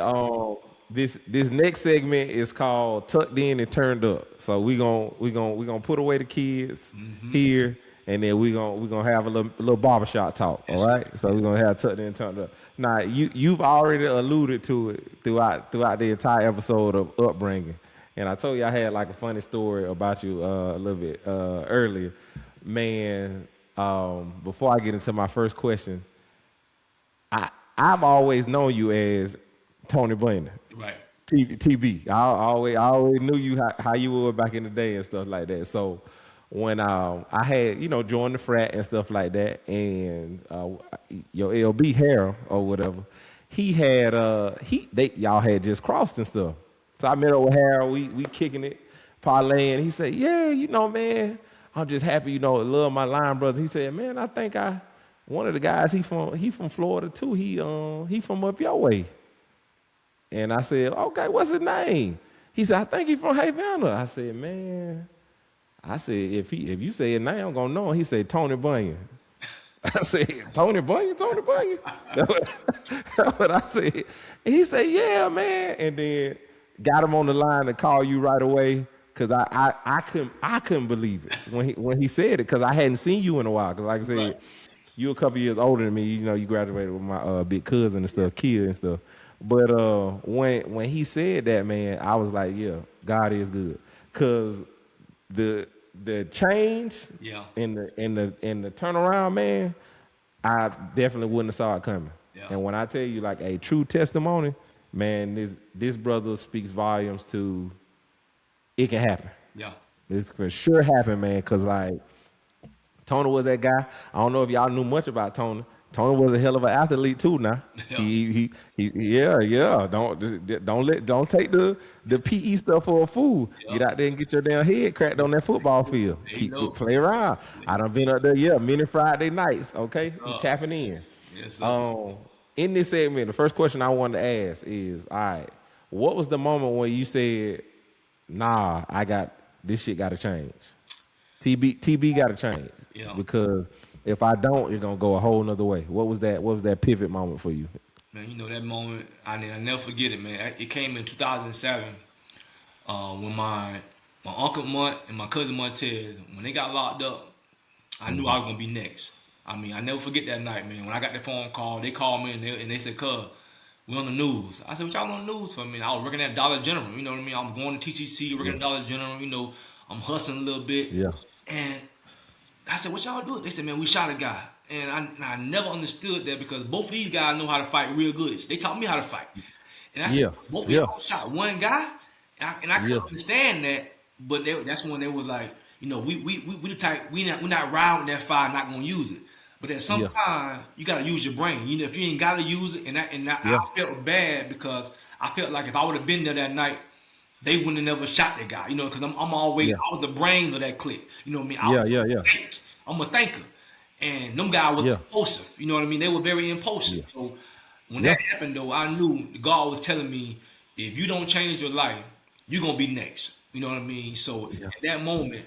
this next segment is called Tucked In and Turned Up. So we gonna put away the kids here, and then we gonna have a little barbershop talk. Yes, All sir. right. So we're gonna have Tucked In and Turned Up. Now you've already alluded to it throughout the entire episode of upbringing, and I told you I had like a funny story about you a little bit earlier, man. Before I get into my first question, I've always known you as Tony Blaney, Right. TB. I always knew you how you were back in the day and stuff like that. So when I had joined the frat and stuff like that, and your LB Harold or whatever, he had y'all had just crossed and stuff. So I met up with Harold. We kicking it, parlaying. He said, "Yeah, man, I'm just happy, love my line brother." He said, "Man, I think one of the guys he from Florida too. He from up your way." And I said, "Okay, what's his name?" He said, "I think he from Havana." I said, "Man," I said, if you say his name, I'm gonna know him." He said, "Tony Bunyan." I said, "Tony Bunyan, Tony Bunyan." That's what I said. And he said, "Yeah, man." And then got him on the line to call you right away because I couldn't believe it when he said it because I hadn't seen you in a while. Because like I Right. said, you a couple years older than me. You graduated with my big cousin and stuff, kid and stuff. But when he said that, man, I was like, yeah, God is good, cause the change Yeah. in the turnaround, man, I definitely wouldn't have saw it coming. Yeah. And when I tell you like a true testimony, man, this brother speaks volumes to it can happen. Yeah. This for sure happen, man, cause like Tony was that guy. I don't know if y'all knew much about Tony. Tony was a hell of an athlete too. Now Yeah. yeah. Don't take the PE stuff for a fool. Yeah. Get out there and get your damn head cracked on that football field. There you go. Play around. I done been up there, many Friday nights. Okay, you tapping in. Yes, sir. In this segment, the first question I wanted to ask is, all right, what was the moment when you said, "Nah, this shit got to change. TB got to change Yeah. because if I don't, it's gonna go a whole nother way." What was that pivot moment for you? Man, that moment, I never forget it, man. It came in 2007 when my uncle Munt and my cousin Montez, when they got locked up, I knew I was gonna be next. I mean, I never forget that night, man. When I got the phone call, they called me and they said, "Cuz, we on the news." I said, "What y'all on the news for?" I was working at Dollar General. You know what I mean? I'm going to TCC, working at Dollar General. I'm hustling a little bit. Yeah. And I said, "What y'all doing?" They said, "Man, we shot a guy." And I never understood that because both of these guys know how to fight real good. They taught me how to fight. And I said, Yeah. both of Yeah. y'all shot one guy? And I couldn't Yeah. understand that. But that's when they was like, we the type, we're not riding with that fire, not going to use it. But at some Yeah. time, you gotta use your brain. You know, if you ain't gotta use it, I Yeah. felt bad because I felt like if I would have been there that night, they wouldn't have never shot that guy. You know, because I'm always Yeah. I was the brains of that clique. You know what I mean? Yeah. Yeah. Yeah. I'm a thinker, and them guys was Yeah. impulsive. You know what I mean? They were very impulsive. Yeah. So when Yeah. that happened, though, I knew God was telling me, if you don't change your life, you're gonna be next. You know what I mean? So Yeah. at that moment,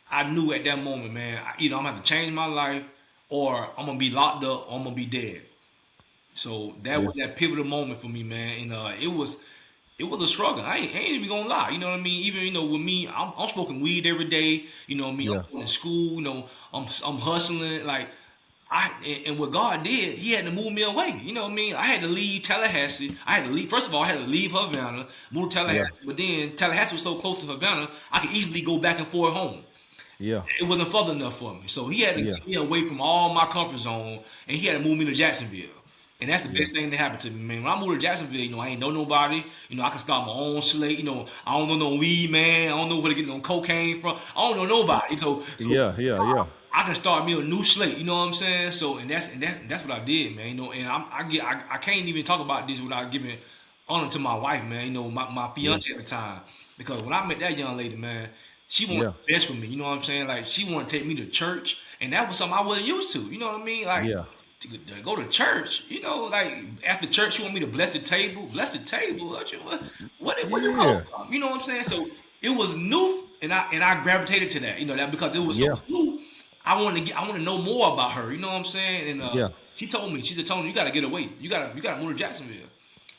I knew at that moment, man, either I'm gonna have to change my life, or I'm gonna be locked up, or I'm gonna be dead. So that Yeah. was that pivotal moment for me, man. And it was a struggle. I ain't even gonna lie. You know what I mean? Even with me, I'm smoking weed every day. You know what I mean? I'm Yeah. going to school. I'm hustling. Like and what God did, He had to move me away. You know what I mean? I had to leave Tallahassee. I had to leave. First of all, I had to leave Havana, move to Tallahassee. Yeah. But then Tallahassee was so close to Havana, I could easily go back and forth home. Yeah. It wasn't further enough for me. So He had to Yeah. get me away from all my comfort zone, and He had to move me to Jacksonville. And that's the Yeah. best thing that happened to me, man. When I moved to Jacksonville, I ain't know nobody. I can start my own slate. I don't know no weed, man. I don't know where to get no cocaine from. I don't know nobody. So Yeah. Yeah. Yeah. I can start me a new slate. You know what I'm saying? So and that's what I did, man. And I can't even talk about this without giving honor to my wife, man. My fiance at the time, because when I met that young lady, man, she wanted Yeah. the best for me. You know what I'm saying? Like, she wanted to take me to church, and that was something I wasn't used to. You know what I mean? Like, Yeah. to go to church, like after church, she want me to bless the table. Bless the table. What you Yeah. come from? You know what I'm saying? So it was new, and I gravitated to that. That because it was Yeah. so new. I wanted to know more about her. You know what I'm saying? And Yeah. she told me, she said, Tony, you got to get away. You got to move to Jacksonville.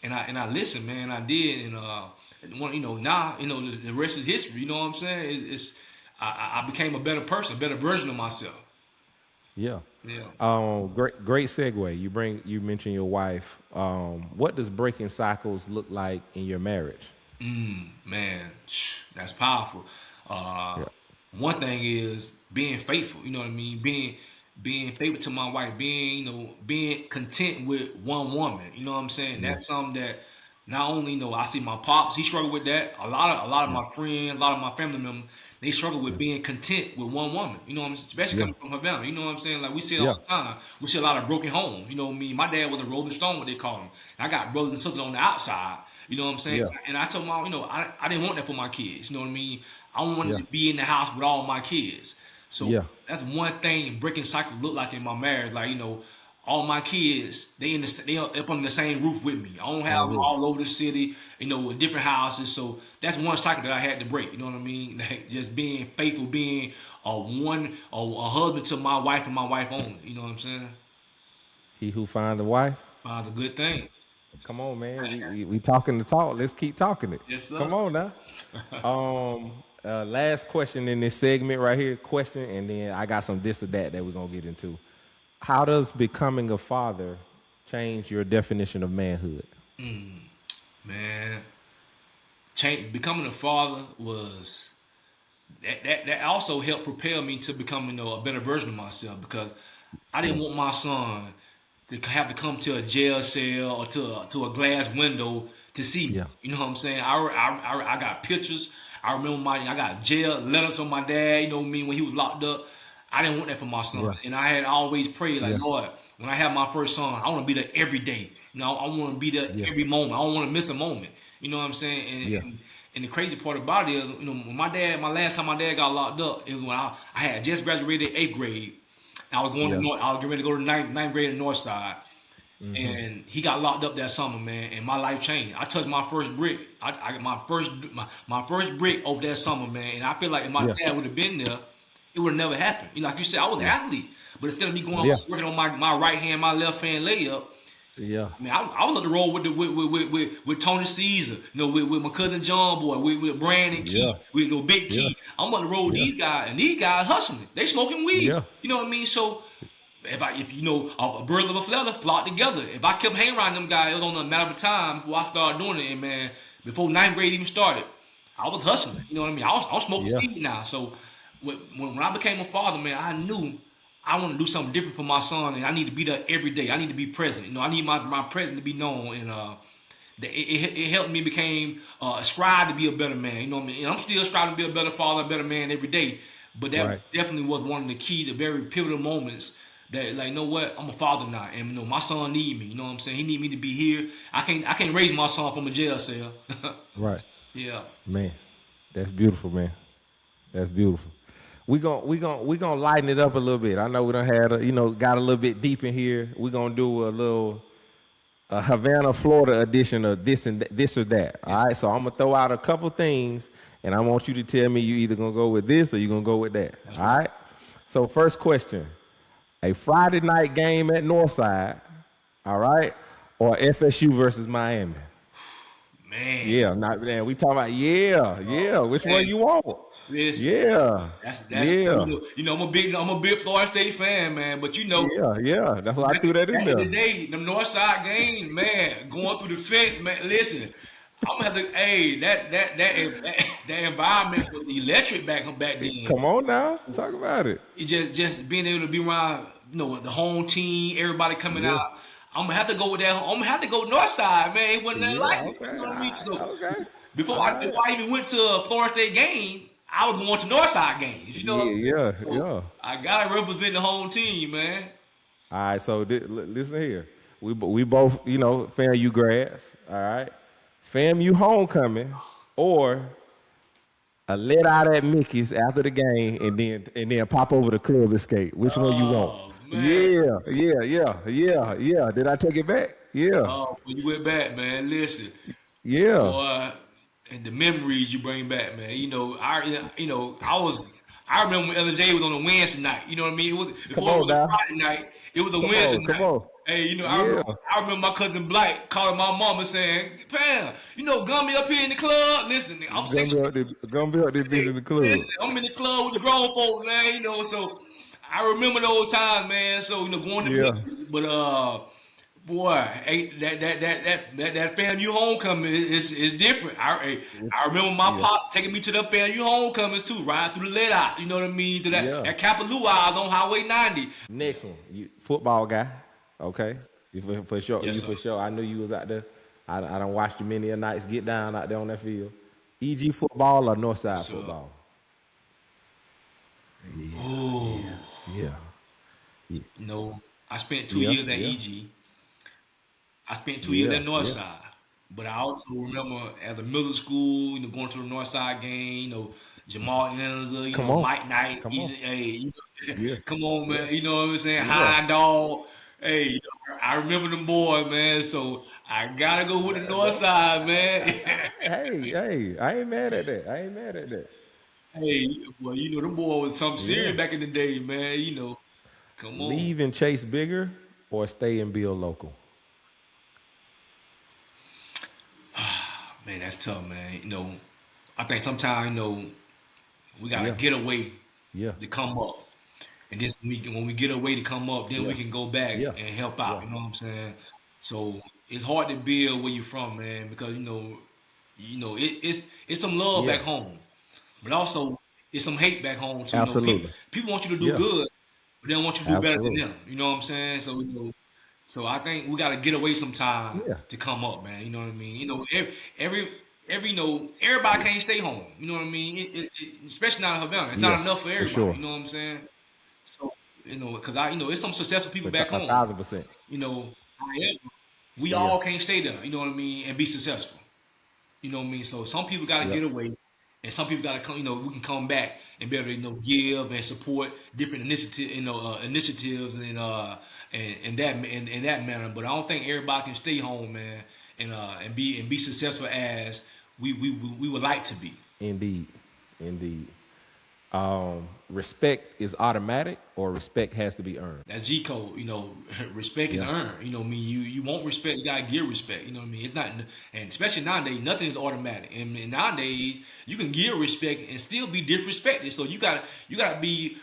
And I listened, man. I did, and now the rest is history. You know what I'm saying? I became a better person, a better version of myself. Yeah. Yeah. Great segue. You mentioned your wife. What does breaking cycles look like in your marriage? Man, that's powerful. Yeah. One thing is being faithful. You know what I mean? Being faithful to my wife. Being content with one woman. You know what I'm saying? That's something that not only I see my pops. He struggled with that. A lot of my friends, a lot of my family members, they struggle with being content with one woman. You know what I'm saying? Especially coming from Havana. You know what I'm saying? Like, we see it all the time. We see a lot of broken homes. You know what I mean? My dad was a Rolling Stone, what they call him. I got brothers and sisters on the outside. You know what I'm saying? Yeah. And I told mom, I didn't want that for my kids. You know what I mean? I wanted Yeah. to be in the house with all my kids. So Yeah. that's one thing breaking cycles look like in my marriage. Like, all my kids, they up under the same roof with me. I don't have them all over the city, with different houses. So that's one cycle that I had to break. You know what I mean? Like, just being faithful, being a husband to my wife and my wife only. You know what I'm saying? He who finds a wife. Finds a good thing. Come on, man. We talking the talk. Let's keep talking it. Yes, sir. Come on now. Last question in this segment right here. Question, and then I got some this or that we're gonna get into. How does becoming a father change your definition of manhood? Man, becoming a father was that also helped propel me to becoming a better version of myself, because I didn't want my son to have to come to a jail cell or to a glass window to see me. Yeah. You know what I'm saying? I got pictures. I remember I got jail letters from my dad. You know what I mean? When he was locked up, I didn't want that for my son. Yeah. And I had always prayed, like, Yeah. Lord, when I have my first son, I want to be there every day. I want to be there every moment. I don't want to miss a moment. You know what I'm saying? And the crazy part about it is, when last time my dad got locked up, it was when I had just graduated 8th grade. I was going to North, I was getting ready to go to ninth grade at North Side. And he got locked up that summer, man, and my life changed. I touched my first brick. I got my first brick over that summer, man. And I feel like if my dad would have been there, it would have never happened. Like you said, I was an athlete, but instead of me going home working on my right hand, my left hand layup, Yeah. I mean, I was on the road with Tony Caesar, with my cousin John Boy, with Brandon Key, with Big Key. I'm on the road with these guys, and these guys hustling. They smoking weed. Yeah. You know what I mean? So if a bird of a feather flock together. If I kept hanging around them guys, it was on a matter of time before I started doing it. And man, before 9th grade even started, I was hustling. You know what I mean? I was smoking weed now. So when I became a father, man, I knew I want to do something different for my son, and I need to be there every day. I need to be present. I need my presence to be known, and it helped me became strive to be a better man. You know what I mean? And I'm still striving to be a better father, a better man every day. But that definitely was one of the very pivotal moments that like, you know what, I'm a father now, and you know my son need me. You know what I'm saying? He need me to be here. I can't raise my son from a jail cell. Right. Yeah. Man, that's beautiful, man. That's beautiful. We gonna lighten it up a little bit. I know we done had got a little bit deep in here. We gonna do a little Havana, Florida edition of this and this or that. All right, so I'm gonna throw out a couple things, and I want you to tell me you either gonna go with this or you gonna go with that. All right. So first question: a Friday night game at Northside, all right, or FSU versus Miami? Man. Yeah, not man. We talking about yeah. Which one Man. you want? Listen, Yeah, that's yeah, I'm a big Florida State fan, man. But yeah. That's why I threw that in back in there. the day, them Northside games, man, going through the fence, man. Listen, I'm gonna have to. Hey, that environment was electric back then. Come on now, talk about it. It just being able to be around, the home team, everybody coming Yeah, out. I'm gonna have to go with that. I'm gonna have to go Northside, man. It wasn't nothing yeah. like it. Okay, You all know what I mean? right, So okay, before all I right. before I even went to a Florida State game, I was going to Northside games. You know what I'm saying? Yeah, So yeah. I gotta represent the home team, man. All right, so listen here. We both, FAMU grads, all right? FAMU homecoming or a let out at Mickey's after the game and then pop over to Club Escape. Which one you want? Oh man. Yeah. Did I take it back? Yeah, Oh, when you went back, man. Listen, yeah. boy, and the memories you bring back, man. I remember when LJ was on a Wednesday night. You know what I mean? Come Before it on was a now. Friday night, it was a Come Wednesday on, come night. on. Hey, Yeah. I remember my cousin Blight calling my mama saying, "Pam, Gumby up here in the club. Listen, I'm Gonna be 16. out there, gonna be out there being in the club. Listen, I'm in the club with the grown folks, man. So I remember those times, man. So going to Yeah. Memphis, but boy, hey, that FAMU homecoming is different. I remember my Yeah. pop taking me to the FAMU homecomings too, riding through the let out. You know what I mean? To Yeah. that Kapalua out on Highway 90. Next one, you football guy. Okay. You for sure. Yes, You sir. for sure. I knew you was out there. I done watched you many a nights get down out there on that field. EG football or Northside So, football? oh, Yeah. Yeah. I spent 2 years at Yeah. EG. I spent 2 years Yeah. at Yeah. Northside, but I also remember as a middle school, going to the Northside game. Jamal Enza, Come on. Mike Knight. Come on. Yeah. Come on, Yeah. man. You know what I'm saying? Yeah. High dog. Hey, I remember them boys, man. So I gotta go with the Northside, man. Hey, I ain't mad at that. I ain't mad at that. Hey, well, them boys was something Yeah. serious back in the day, man. Come on. Leave and chase bigger or stay and build local? Man, that's tough, man. I think sometimes, we gotta Yeah. get away Yeah. to come up. And this when we get away to come up, then we Yeah. can go back Yeah. and help out. Yeah. You know what I'm saying? So it's hard to build where you're from, man, because it's some love Yeah. back home, but also it's some hate back home too. Absolutely. People want you to do Yeah. good, but they don't want you to do better than Absolutely. them. You know what I'm saying? So I think we got to get away sometime Yeah. to come up, man. You know what I mean? Every everybody can't stay home. You know what I mean? Especially not in Havana. It's not Yes, enough for for everybody. sure. You know what I'm saying? So because it's some successful people But back home. 1,000%. However, we Yeah. all can't stay there. You know what I mean? And be successful. You know what I mean? So some people got to Yep. get away, and some people got to come. We can come back and be able to give and support different initiatives in that manner. But I don't think everybody can stay home, man, and be successful as we would like to be. Indeed. Respect is automatic or respect has to be earned? That G code, respect is Yeah. earned. You want respect, you gotta give respect. You know what I mean? It's not, and especially nowadays, nothing is automatic. And nowadays, you can give respect and still be disrespected. So you gotta be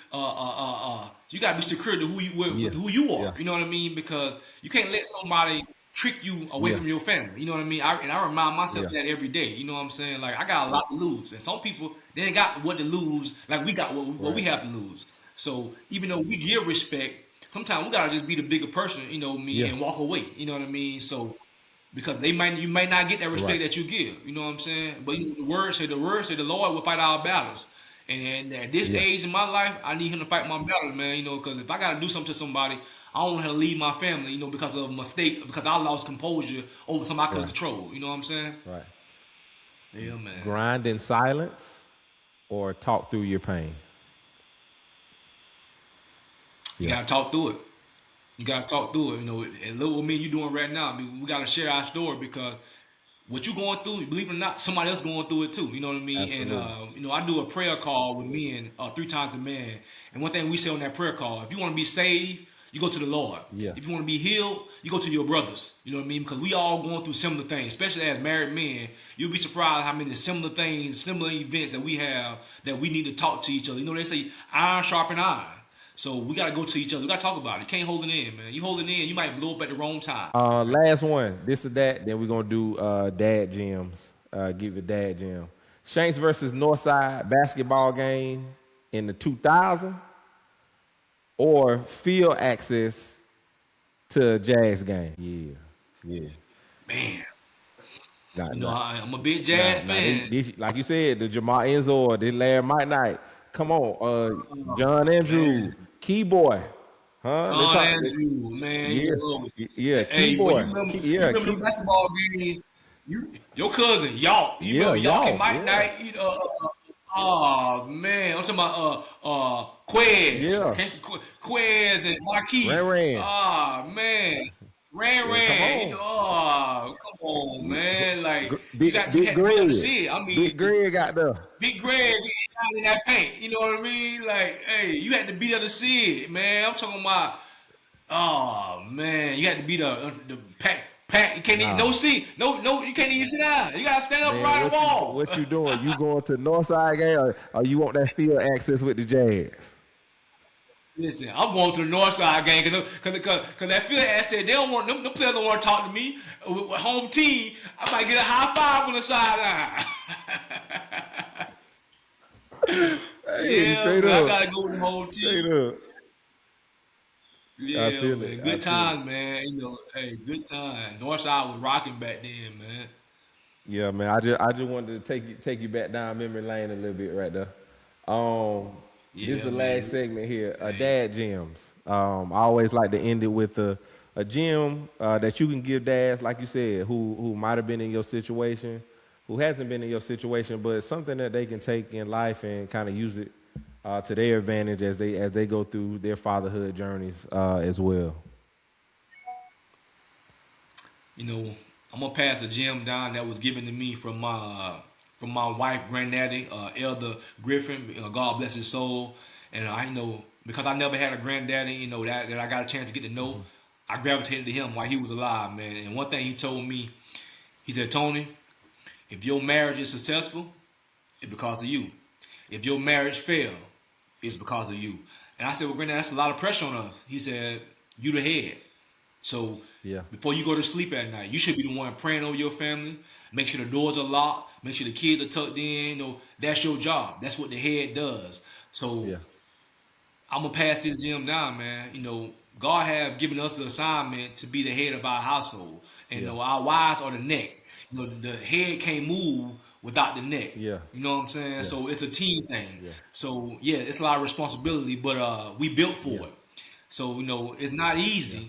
secure to Yeah. who you are. Yeah. You know what I mean? Because you can't let somebody trick you away Yeah. from your family. You know what I mean? I remind myself Yeah. that every day. You know what I'm saying? Like I got a lot to lose, and some people they ain't got what to lose. Like we got what we Right. have to lose. So even though we give respect, sometimes we gotta just be the bigger person, Yeah. and walk away. You know what I mean? So because you might not get that respect Right. that you give. You know what I'm saying? But the word say the Lord will fight our battles. And at this Yeah. age in my life, I need him to fight my battle, man. Because if I gotta do something to somebody, I don't want him to leave my family, because of a mistake, because I lost composure over something I couldn't Right. control. You know what I'm saying? Right. Yeah, man. Grind in silence or talk through your pain. You Yeah. gotta talk through it. You gotta talk through it. And look what me and you doing right now. I mean, we gotta share our story because what you going through, believe it or not, somebody else going through it too. You know what I mean? Absolutely. And I do a prayer call with men 3 times a man. And one thing we say on that prayer call, if you want to be saved, you go to the Lord. Yeah. If you want to be healed, you go to your brothers. You know what I mean? Because we all going through similar things, especially as married men. You'll be surprised how many similar things, similar events that we have that we need to talk to each other. They say iron sharpen iron. So we gotta go to each other. We gotta talk about it. You can't hold it in, man. You hold it in, you might blow up at the wrong time. Last one. This or that. Then we're gonna do dad gems. Give it dad gem. Shanks versus Northside basketball game in the 2000, or field access to a Jazz game. Yeah. Man, Nah, I'm a big Jazz fan. like you said, the Jamal Enzo or the Larry Mike Night. Come on, John Andrew, Keyboy, huh? Andrew, man, Yeah, hey, Keyboy, you remember the basketball game? Your cousin, y'all, y'all and Mike Knight, oh man, I'm talking about Quez, Yeah. Quez and Marquis. Ran. Oh man. Ran, come come on, man. Like Big you had to be able to see it. I mean, Big Greg got there. Big Greg in that paint. You know what I mean? Like, hey, you had to be there to see it, man. I'm talking about. Oh man, you had to be the pack. You can't even no seat. No, you can't even sit down. You gotta stand up around the wall. What you doing? You going to Northside game, or you want that field access with the Jazz? Listen, I'm going to the Northside game because that field access, they don't want them players don't want to talk to me. With home team, I might get a high five on the sideline. Hey, I gotta go with the whole team. Straight up. Yeah, I feel man. it. Good times, man. Hey, good time. Northside was rocking back then, man. Yeah, man. I just wanted to take you back down memory lane a little bit right there. This is the last segment here. Dad gems. I always like to end it with a gem that you can give dads, like you said, who might have been in your situation, who hasn't been in your situation, but something that they can take in life and kind of use it to their advantage as they go through their fatherhood journeys as well. I'm gonna pass a gem down that was given to me from my wife, granddaddy, Elder Griffin. God bless his soul. And I because I never had a granddaddy, that I got a chance to get to know. I gravitated to him while he was alive, man. And one thing he told me, he said, Tony, if your marriage is successful, it's because of you. If your marriage fails, it's because of you. And I said, well, granddad, that's a lot of pressure on us. He said, you the head. So before you go to sleep at night, you should be the one praying over your family. Make sure the doors are locked. Make sure the kids are tucked in. That's your job. That's what the head does. So I'm going to pass this gem down, man. God have given us the assignment to be the head of our household. And our wives are the neck. The head can't move without the neck. Yeah. You know what I'm saying? So it's a team thing. Yeah. So it's a lot of responsibility, but we built for it. So, it's not easy. Yeah.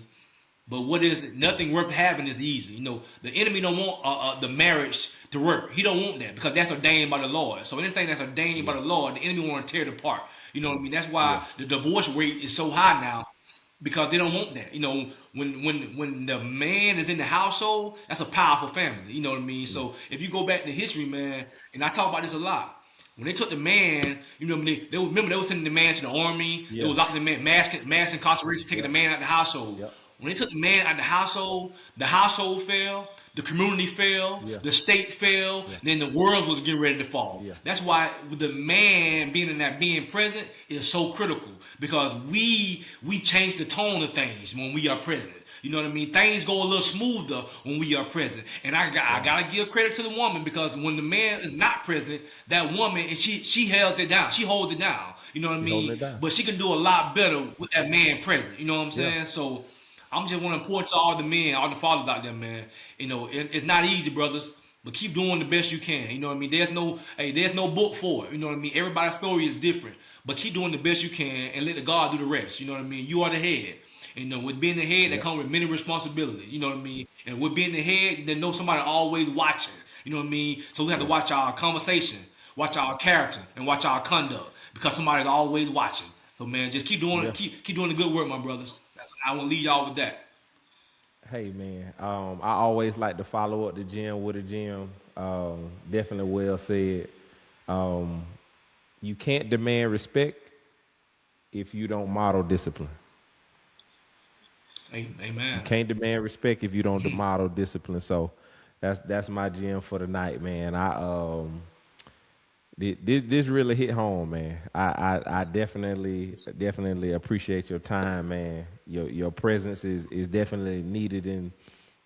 But what is it? Nothing worth having is easy. The enemy don't want the marriage to work. He don't want that because that's ordained by the Lord. So anything that's ordained by the Lord, the enemy want to tear it apart. You know what I mean? That's why the divorce rate is so high now, because they don't want that. When the man is in the household, that's a powerful family. You know what I mean? So if you go back to history, man, and I talk about this a lot. When they took the man, they were sending the man to the army. They were locking the man, mass incarceration, taking the man out of the household. Yep. When they took the man out of the household fell, the community fell, the state fell, then the world was getting ready to fall. Yeah. That's why the man being present is so critical, because we change the tone of things when we are present. You know what I mean? Things go a little smoother when we are present. And I gotta give credit to the woman, because when the man is not present, that woman, she holds it down. She holds it down. You know what I mean? But she can do a lot better with that man present. You know what I'm saying? So I'm just want to report to all the men, all the fathers out there, man. It's not easy, brothers. but keep doing the best you can. You know what I mean? There's no book for it. You know what I mean? Everybody's story is different, but keep doing the best you can and let the God do the rest. You know what I mean? You are the head. You know, with being the head, that comes with many responsibilities. You know what I mean? And with being the head, then know somebody always watching. You know what I mean? So we have to watch our conversation, watch our character, and watch our conduct because somebody's always watching. So man, just keep doing Yeah. keep doing the good work, my brothers. I will leave y'all with that. Hey man, I always like to follow up the gym with a gym. Definitely well said. Um, you can't demand respect if you don't model discipline. You Amen. can't demand respect if you don't model discipline. So that's my gym for the night, man. This really hit home, man. I definitely appreciate your time, man. Your presence is definitely needed in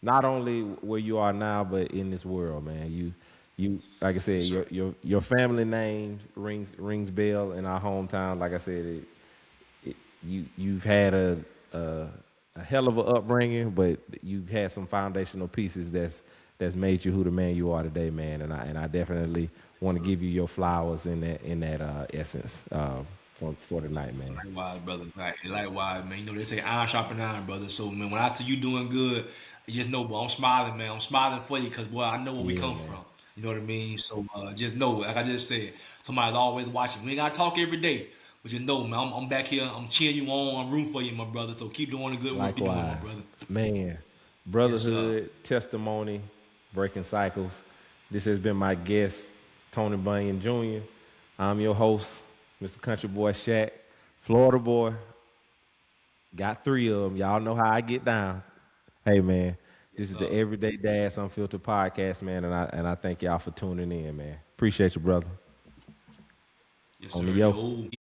not only where you are now, but in this world, man. You like I said, your family name rings bell in our hometown. Like I said, you've had a hell of an upbringing, but you've had some foundational pieces that's made you who the man you are today, man. And I definitely want to give you your flowers in that essence for tonight, man. Likewise, brother. Likewise, man. You know they say iron sharpen iron, brother. So man, when I see you doing good, you just know, boy, I'm smiling, man. I'm smiling for you because boy, I know where we Yeah, come man. from. You know what I mean? So just know, like I just said, somebody's always watching. We ain't gotta talk every day, but just know, man, I'm back here. I'm cheering you on. I'm rooting for you, my brother. So keep doing the good work you're doing, my Likewise, brother. man. Yes, sir. Brotherhood, testimony, breaking cycles. This has been my guest, Tony Bunyan Jr. I'm your host, Mr. Country Boy Shaq, Florida boy. Got 3 of them. Y'all know how I get down. Hey, man, this is the Everyday Dads Unfiltered podcast, man, and I thank y'all for tuning in, man. Appreciate you, brother. Yes, On sir. the yo. Yo.